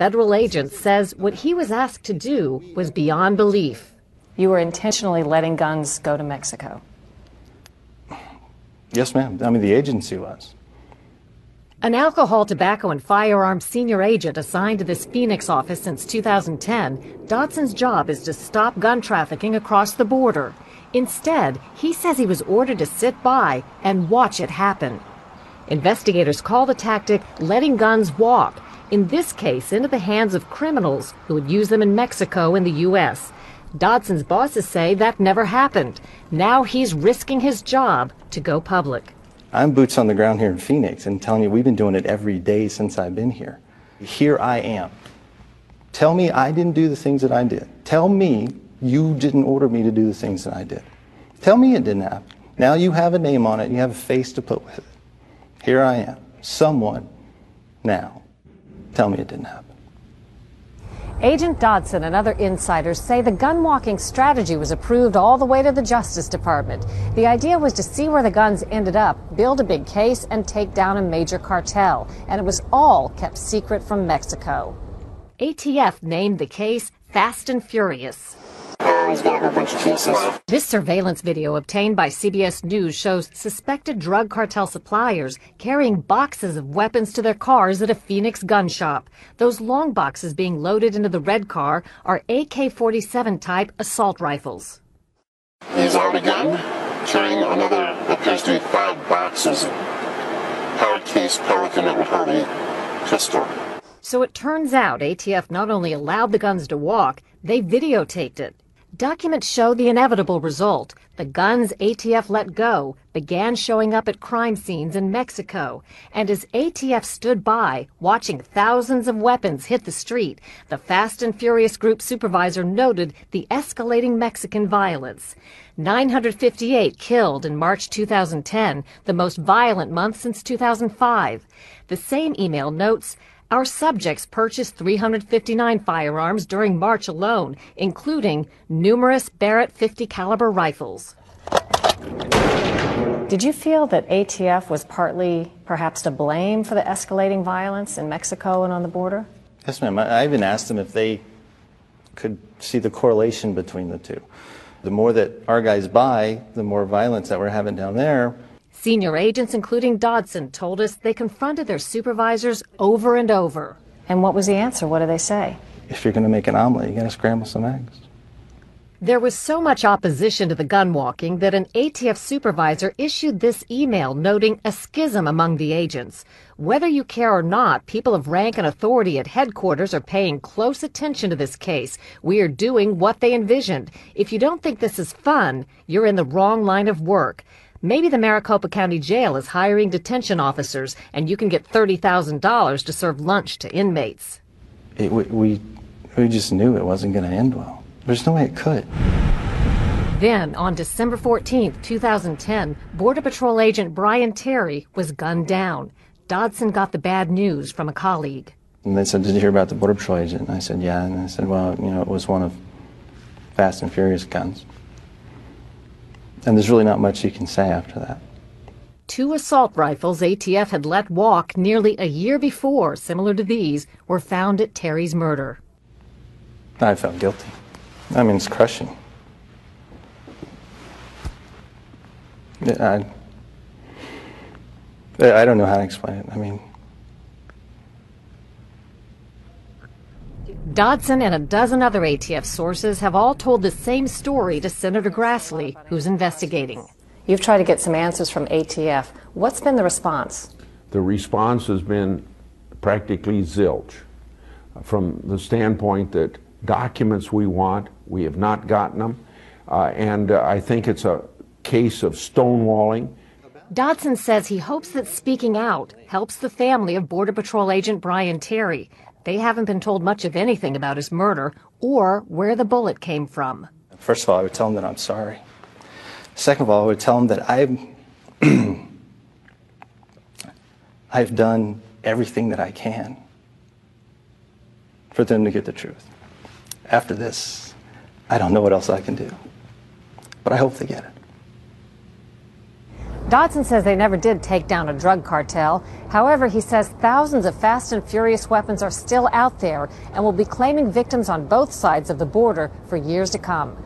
federal agent says what he was asked to do was beyond belief. You were intentionally letting guns go to Mexico? Yes, ma'am. I mean, the agency was. An alcohol, tobacco, and firearms senior agent assigned to this Phoenix office since 2010, Dodson's job is to stop gun trafficking across the border. Instead, he says he was ordered to sit by and watch it happen. Investigators call the tactic letting guns walk, in this case into the hands of criminals who would use them in Mexico and the U.S. Dodson's bosses say that never happened. Now he's risking his job to go public. I'm boots on the ground here in Phoenix and telling you we've been doing it every day since I've been here. Here I am. Tell me I didn't do the things that I did. Tell me you didn't order me to do the things that I did. Tell me it didn't happen. Now you have a name on it, you have a face to put with it. Here I am. Someone now. Tell me it didn't happen. Agent Dodson and other insiders say the gun-walking strategy was approved all the way to the Justice Department. The idea was to see where the guns ended up, build a big case, and take down a major cartel. And it was all kept secret from Mexico. ATF named the case Fast and Furious. He's got a bunch of cases. This surveillance video obtained by CBS News shows suspected drug cartel suppliers carrying boxes of weapons to their cars at a Phoenix gun shop. Those long boxes being loaded into the red car are AK-47 type assault rifles. He's armed again, carrying another, appears to be 5 boxes of hard case pelican that would hold a pistol. So it turns out ATF not only allowed the guns to walk, they videotaped it. Documents show the inevitable result. The guns ATF let go began showing up at crime scenes in Mexico. And as ATF stood by, watching thousands of weapons hit the street, the Fast and Furious Group supervisor noted the escalating Mexican violence. 958 killed in March 2010, the most violent month since 2005. The same email notes, our subjects purchased 359 firearms during March alone, including numerous Barrett 50 caliber rifles. Did you feel that ATF was partly perhaps to blame for the escalating violence in Mexico and on the border? Yes, ma'am. I even asked them if they could see the correlation between the two. The more that our guys buy, the more violence that we're having down there. Senior agents, including Dodson, told us they confronted their supervisors over and over. And what was the answer? What did they say? If you're going to make an omelet, you got to scramble some eggs. There was so much opposition to the gun walking that an ATF supervisor issued this email noting a schism among the agents. Whether you care or not, people of rank and authority at headquarters are paying close attention to this case. We are doing what they envisioned. If you don't think this is fun, you're in the wrong line of work. Maybe the Maricopa County Jail is hiring detention officers, and you can get $30,000 to serve lunch to inmates. We just knew it wasn't going to end well. There's no way it could. Then, on December 14, 2010, Border Patrol agent Brian Terry was gunned down. Dodson got the bad news from a colleague. And they said, did you hear about the Border Patrol agent? And I said, yeah. And I said, well, you know, it was one of Fast and Furious guns. And there's really not much you can say after that. 2 assault rifles ATF had let walk nearly a year before, similar to these, were found at Terry's murder. I felt guilty. I mean, it's crushing. I don't know how to explain it. I mean, Dodson and a dozen other ATF sources have all told the same story to Senator Grassley, who's investigating. You've tried to get some answers from ATF. What's been the response? The response has been practically zilch. From the standpoint that documents we want, we have not gotten them. And I think it's a case of stonewalling. Dodson says he hopes that speaking out helps the family of Border Patrol agent Brian Terry. They haven't been told much of anything about his murder or where the bullet came from. First of all, I would tell him that I'm sorry. Second of all, I would tell him that I've done everything that I can for them to get the truth. After this, I don't know what else I can do, but I hope they get it. Dodson says they never did take down a drug cartel. However, he says thousands of fast and furious weapons are still out there and will be claiming victims on both sides of the border for years to come.